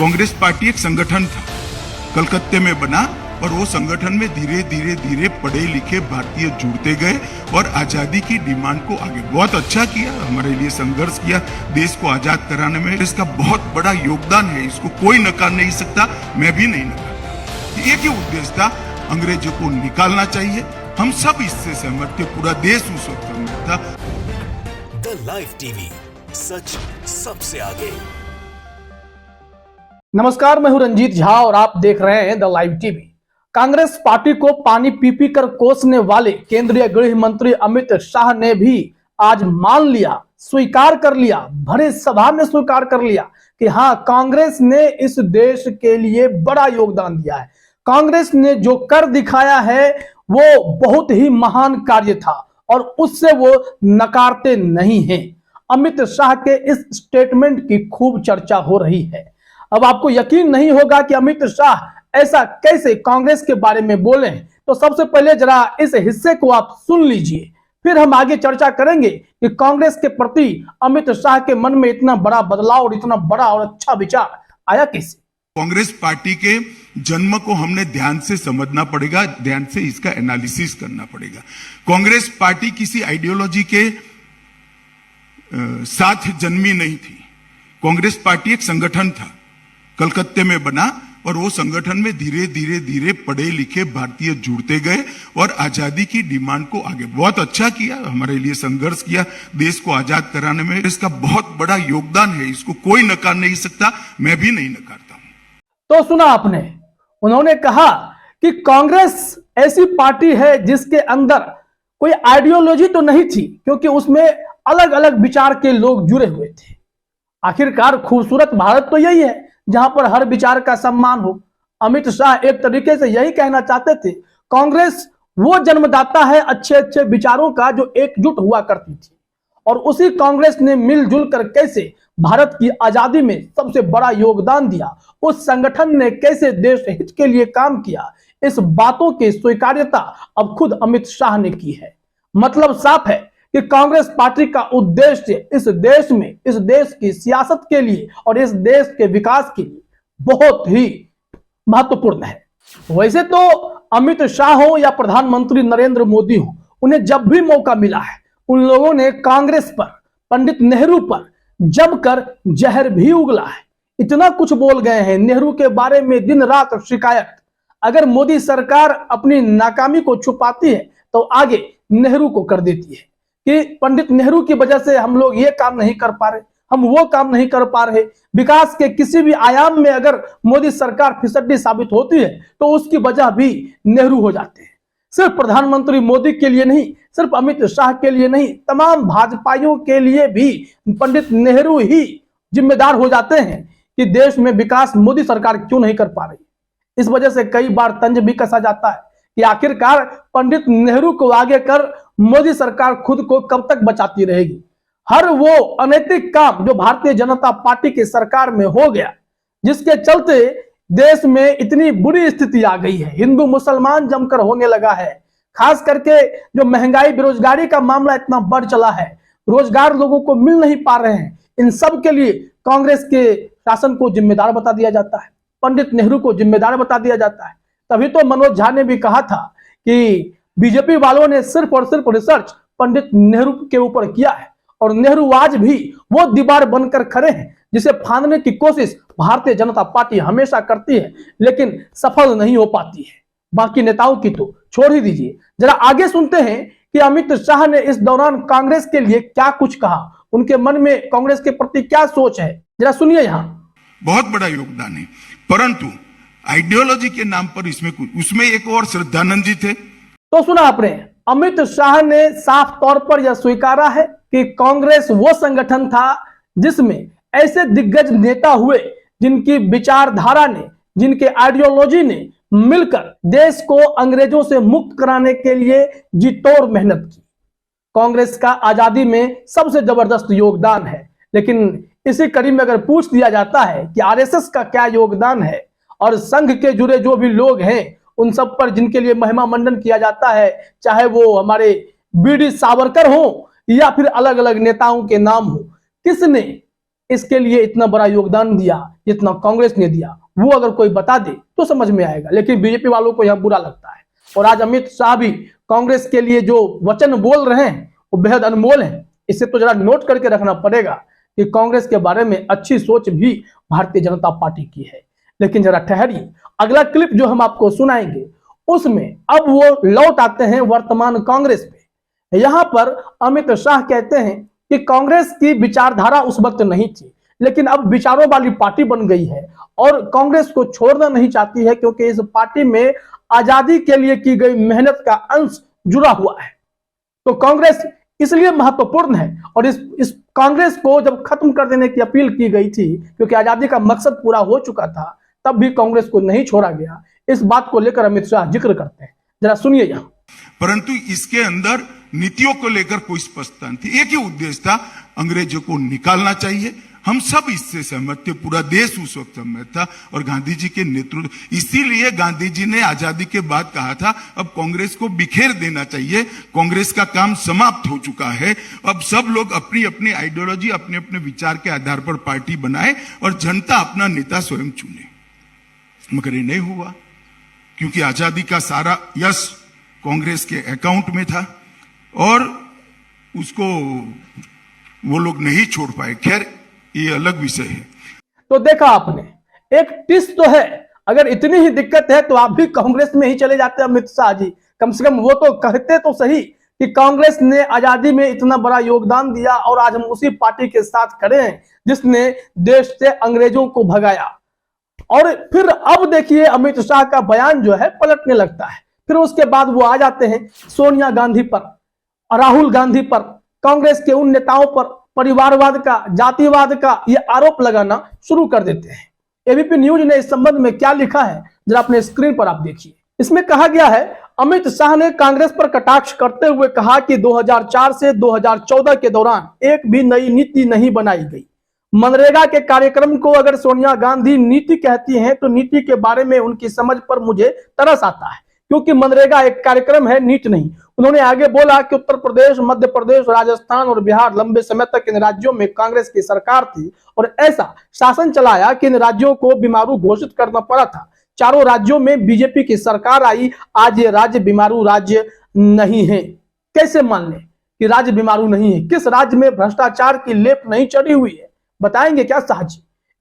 Congress party एक संगठन था, कलकत्ते में बना और वो संगठन में धीरे धीरे पढ़े लिखे भारतीय जुड़ते गए और आजादी की डिमांड को आगे बहुत अच्छा किया, हमारे लिए संघर्ष किया, देश को आजाद कराने में इसका बहुत बड़ा योगदान है, इसको कोई नकार नहीं सकता, मैं भी नहीं नकारता। एक ही उद्देश्य था, अंग्रेजों को निकालना चाहिए, हम सब इससे सहमत थे, पूरा देश उस वक्त सहमत था। द लाइव टीवी, सच सबसे आगे। नमस्कार, मैं हूं रंजीत झा और आप देख रहे हैं the live TV. Congress party को पानी पी कर कोसने वाले केंद्रीय गृह मंत्री अमित शाह ने भी आज मान लिया, स्वीकार कर लिया, भरे सभा में स्वीकार कर लिया कि हाँ, कांग्रेस ने इस देश के लिए बड़ा योगदान दिया है। कांग्रेस ने जो कर दिखाया है वो बहुत ही महान कार्य था और उससे वो नकारते नहीं हैं। अमित शाह के इस स्टेटमेंट की खूब चर्चा हो रही है। अब आपको यकीन नहीं होगा कि अमित शाह ऐसा कैसे कांग्रेस के बारे में बोले, तो सबसे पहले जरा इस हिस्से को आप सुन लीजिए, फिर हम आगे चर्चा करेंगे कि कांग्रेस के प्रति अमित शाह के मन में इतना बड़ा बदलाव और इतना बड़ा और अच्छा विचार आया कैसे। कांग्रेस पार्टी के जन्म को हमने ध्यान से समझना पड़ेगा, ध्यान से इसका एनालिसिस करना पड़ेगा। कांग्रेस पार्टी किसी आइडियोलॉजी के साथ जन्मी नहीं थी। कांग्रेस पार्टी एक संगठन था, कलकत्ते में बना और वो संगठन में धीरे धीरे पढ़े लिखे भारतीय जुड़ते गए और आजादी की डिमांड को आगे बहुत अच्छा किया, हमारे लिए संघर्ष किया, देश को आजाद कराने में इसका बहुत बड़ा योगदान है, इसको कोई नकार नहीं सकता, मैं भी नहीं नकारता हूं। तो सुना आपने, उन्होंने कहा कि कांग्रेस ऐसी पार्टी है जिसके अंदर कोई आइडियोलॉजी तो नहीं थी, क्योंकि उसमें अलग अलग विचार के लोग जुड़े हुए थे। आखिरकार खूबसूरत भारत तो यही है जहां पर हर विचार का सम्मान हो। अमित शाह एक तरीके से यही कहना चाहते थे, कांग्रेस वो जन्मदाता है अच्छे अच्छे विचारों का जो एकजुट हुआ करती थी, और उसी कांग्रेस ने मिलजुल कर कैसे भारत की आजादी में सबसे बड़ा योगदान दिया, उस संगठन ने कैसे देश हित के लिए काम किया, इस बातों की स्वीकार्यता अब खुद अमित शाह ने की है। मतलब साफ है कि कांग्रेस पार्टी का उद्देश्य इस देश में, इस देश की सियासत के लिए और इस देश के विकास के लिए बहुत ही महत्वपूर्ण है। वैसे तो अमित शाह हो या प्रधानमंत्री नरेंद्र मोदी हो, उन्हें जब भी मौका मिला है उन लोगों ने कांग्रेस पर, पंडित नेहरू पर जमकर जहर भी उगला है। इतना कुछ बोल गए हैं नेहरू के बारे में, दिन रात शिकायत। अगर मोदी सरकार अपनी नाकामी को छुपाती है तो आगे नेहरू को कर देती है कि पंडित नेहरू की वजह से हम लोग ये काम नहीं कर पा रहे, हम वो काम नहीं कर पा रहे। विकास के किसी भी आयाम में अगर मोदी सरकार फिसड्डी साबित होती है तो उसकी वजह भी नेहरू हो जाते हैं। सिर्फ प्रधानमंत्री मोदी के लिए नहीं, सिर्फ अमित शाह के लिए नहीं, तमाम भाजपाइयों के लिए भी पंडित नेहरू ही जिम्मेदार हो जाते हैं कि देश में विकास मोदी सरकार क्यों नहीं कर पा रही। इस वजह से कई बार तंज भी कसा जाता है कि आखिरकार पंडित नेहरू को आगे कर मोदी सरकार खुद को कब तक बचाती रहेगी। हर वो अनैतिक काम जो भारतीय जनता पार्टी की सरकार में हो गया, जिसके चलते देश में इतनी बुरी स्थिति आ गई है, हिंदू मुसलमान जमकर होने लगा है, खास करके जो महंगाई बेरोजगारी का मामला इतना बढ़ चला है, रोजगार लोगों को मिल नहीं पा रहे हैं, इन सब के लिए कांग्रेस के शासन को जिम्मेदार बता दिया जाता है, पंडित नेहरू को जिम्मेदार बता दिया जाता है। तभी तो मनोज झा ने भी कहा था कि बीजेपी वालों ने सिर्फ और सिर्फ रिसर्च पंडित नेहरू के ऊपर किया है और नेहरू आज भी वो दीवार बनकर खड़े हैं जिसे फांदने की कोशिश भारतीय जनता पार्टी हमेशा करती है, लेकिन सफल नहीं हो पाती है। बाकी नेताओं की तो छोड़ ही दीजिए। जरा आगे सुनते हैं कि अमित शाह ने इस दौरान कांग्रेस के लिए क्या कुछ कहा, उनके मन में कांग्रेस के प्रति क्या सोच है, जरा सुनिए। यहाँ बहुत बड़ा योगदान है, परंतु आइडियोलॉजी के नाम पर उसमें एक और श्रद्धानंद जी थे। तो सुना आपने, अमित शाह ने साफ तौर पर यह स्वीकारा है कि कांग्रेस वो संगठन था जिसमें ऐसे दिग्गज नेता हुए जिनकी विचारधारा ने, जिनके आइडियोलॉजी ने मिलकर देश को अंग्रेजों से मुक्त कराने के लिए जी तोड़ मेहनत की। कांग्रेस का आजादी में सबसे जबरदस्त योगदान है, लेकिन इसी कड़ी में अगर पूछ दिया जाता है कि आरएसएस का क्या योगदान है और संघ के जुड़े जो भी लोग हैं उन सब पर जिनके लिए महिमा मंडन किया जाता है, चाहे वो हमारे बीडी सावरकर हो या फिर अलग अलग नेताओं के नाम हो, किसने इसके लिए इतना बड़ा योगदान दिया जितना कांग्रेस ने दिया, वो अगर कोई बता दे तो समझ में आएगा। लेकिन बीजेपी वालों को यह बुरा लगता है। और आज अमित शाह भी कांग्रेस के लिए जो वचन बोल रहे हैं वो बेहद अनमोल है। इसे तो जरा नोट करके रखना पड़ेगा कि कांग्रेस के बारे में अच्छी सोच भी भारतीय जनता पार्टी की है। लेकिन जरा ठहरिए, अगला क्लिप जो हम आपको सुनाएंगे उसमें अब वो लौट आते हैं वर्तमान कांग्रेस पे। यहां पर अमित शाह कहते हैं कि कांग्रेस की विचारधारा उस वक्त नहीं थी, लेकिन अब विचारों वाली पार्टी बन गई है और कांग्रेस को छोड़ना नहीं चाहती है, क्योंकि इस पार्टी में आजादी के लिए की गई मेहनत का अंश जुड़ा हुआ है। तो कांग्रेस इसलिए महत्वपूर्ण है। और इस कांग्रेस को जब खत्म कर देने की अपील की गई थी, क्योंकि आजादी का मकसद पूरा हो चुका था, तब भी कांग्रेस को नहीं छोड़ा गया। इस बात को लेकर अमित शाह जिक्र करते हैं, जरा सुनिए यहां। परंतु इसके अंदर नीतियों को लेकर कोई स्पष्टता नहीं थी। एक ही उद्देश्य था, अंग्रेजों को निकालना चाहिए। हम सब इससे सहमत थे, पूरा देश उस वक्त सहमत था। और गांधी जी के नेतृत्व, इसीलिए गांधी जी ने आजादी के बाद कहा था अब कांग्रेस को बिखेर देना चाहिए, कांग्रेस का काम समाप्त हो चुका है। अब सब लोग अपनी अपनी आइडियोलॉजी, अपने अपने विचार के आधार पर पार्टी बनाए और जनता अपना नेता स्वयं चुने। मगर ये नहीं हुआ, क्योंकि आजादी का सारा यश कांग्रेस के अकाउंट में था और उसको वो लोग नहीं छोड़ पाए। खैर, ये अलग विषय है। तो देखा आपने, एक टिस तो है। अगर इतनी ही दिक्कत है तो आप भी कांग्रेस में ही चले जाते अमित शाह जी। कम से कम वो तो कहते तो सही कि कांग्रेस ने आजादी में इतना बड़ा योगदान दिया और आज हम उसी पार्टी के साथ खड़े हैं जिसने देश से अंग्रेजों को भगाया। और फिर अब देखिए अमित शाह का बयान जो है पलटने लगता है। फिर उसके बाद वो आ जाते हैं सोनिया गांधी पर, राहुल गांधी पर, कांग्रेस के उन नेताओं पर परिवारवाद का, जातिवाद का ये आरोप लगाना शुरू कर देते हैं। एबीपी न्यूज ने इस संबंध में क्या लिखा है जरा अपने स्क्रीन पर आप देखिए। इसमें कहा गया है, अमित शाह ने कांग्रेस पर कटाक्ष करते हुए कहा कि 2004 से 2014 के दौरान एक भी नई नीति नहीं बनाई गई। मनरेगा के कार्यक्रम को अगर सोनिया गांधी नीति कहती हैं तो नीति के बारे में उनकी समझ पर मुझे तरस आता है, क्योंकि मनरेगा एक कार्यक्रम है, नीति नहीं। उन्होंने आगे बोला कि उत्तर प्रदेश, मध्य प्रदेश, राजस्थान और बिहार लंबे समय तक इन राज्यों में कांग्रेस की सरकार थी और ऐसा शासन चलाया कि इन राज्यों को बीमारू घोषित करना पड़ा था। चारों राज्यों में बीजेपी की सरकार आई, आज ये राज्य बीमारू राज्य नहीं है। कैसे मान लें कि राज्य बीमारू नहीं है? किस राज्य में भ्रष्टाचार की लेप नहीं चढ़ी हुई है? बताएंगे क्या साहब?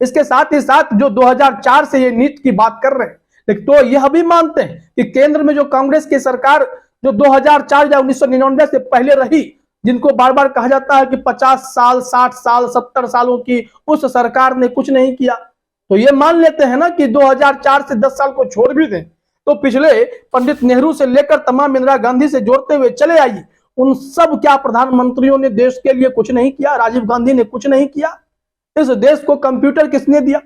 इसके साथ ही साथ जो 2004 से ये नीति की बात कर रहे हैं, लेकिन तो यह भी मानते हैं कि केंद्र में जो कांग्रेस की सरकार जो 2004 या 1999 से पहले रही, जिनको बार बार कहा जाता है कि 50 साल, 60 साल, 70 सालों की उस सरकार ने कुछ नहीं किया, तो ये मान लेते हैं ना कि 2004 से 10 साल को छोड़ भी दें तो पिछले पंडित नेहरू से लेकर तमाम इंदिरा गांधी से जोड़ते हुए चले आइए, उन सब क्या प्रधानमंत्रियों ने देश के लिए कुछ नहीं किया? राजीव गांधी ने कुछ नहीं किया? इस देश को कंप्यूटर किसने दिया?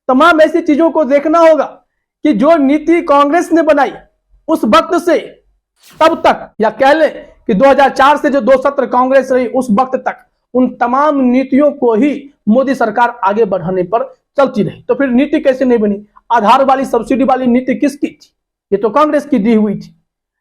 तमाम ऐसी चीजों को देखना होगा कि जो नीति कांग्रेस ने बनाई उस वक्त से तब तक, या कह लें कि 2004 से जो 2 सत्र कांग्रेस रही उस वक्त तक, उन तमाम नीतियों को ही मोदी सरकार आगे बढ़ाने पर चलती रही। तो फिर नीति कैसे नहीं बनी? आधार वाली, सब्सिडी वाली नीति किसकी थी? ये तो कांग्रेस की दी हुई थी।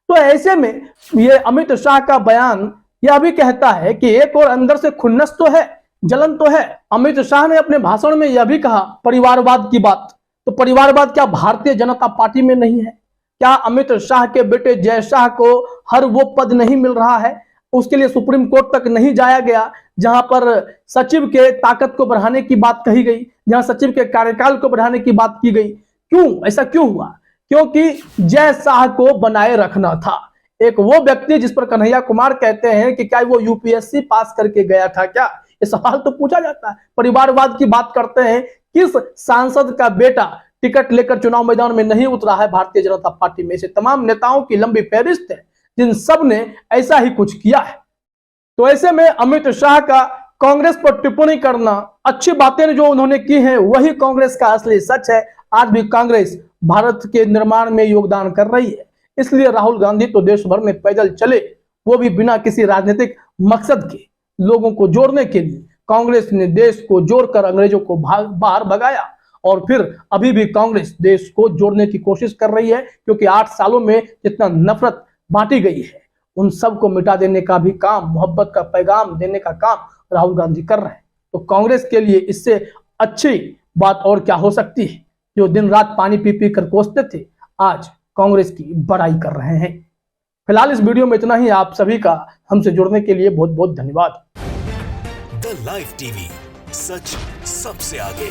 तो ऐसे में ये अमित शाह का बयान यह भी कहता है कि एक और अंदर से खुन्नस तो है, जलन तो है। अमित शाह ने अपने भाषण में यह भी कहा परिवारवाद की बात। तो परिवारवाद क्या भारतीय जनता पार्टी में नहीं है? क्या अमित शाह के बेटे जय शाह को हर वो पद नहीं मिल रहा है? उसके लिए सुप्रीम कोर्ट तक नहीं जाया गया जहां पर सचिव के ताकत को बढ़ाने की बात कही गई, जहां सचिव के कार्यकाल को बढ़ाने की बात की गई? क्यों ऐसा क्यों हुआ? क्योंकि जय शाह को बनाए रखना था। एक वो व्यक्ति जिस पर कन्हैया कुमार कहते हैं कि क्या वो यूपीएससी पास करके गया था क्या? ये सवाल तो पूछा जाता है। परिवारवाद की बात करते हैं, किस सांसद का बेटा टिकट लेकर चुनाव मैदान में नहीं उतरा है भारतीय जनता पार्टी में? से तमाम नेताओं की लंबी फहरिस्त है जिन सब ने ऐसा ही कुछ किया है। तो ऐसे में अमित शाह का कांग्रेस पर टिप्पणी करना, अच्छी बातें जो उन्होंने की हैं वही कांग्रेस का असली सच है। आज भी कांग्रेस भारत के निर्माण में योगदान कर रही है, इसलिए राहुल गांधी तो देश भर में पैदल चले, वो भी बिना किसी राजनीतिक मकसद के, लोगों को जोड़ने के लिए। कांग्रेस ने देश को जोड़कर अंग्रेजों को बाहर भगाया और फिर अभी भी कांग्रेस देश को जोड़ने की कोशिश कर रही है, क्योंकि 8 सालों में जितना नफरत बांटी गई है उन सब को मिटा देने का भी काम, मोहब्बत का पैगाम देने का काम राहुल गांधी कर रहे हैं। तो कांग्रेस के लिए इससे अच्छी बात और क्या हो सकती है। जो दिन रात पानी पी पी कर कोसते थे, आज कांग्रेस की बड़ाई कर रहे हैं। फिलहाल इस वीडियो में इतना ही। आप सभी का हमसे जुड़ने के लिए बहुत बहुत धन्यवाद। द लाइव टीवी, सच सबसे आगे।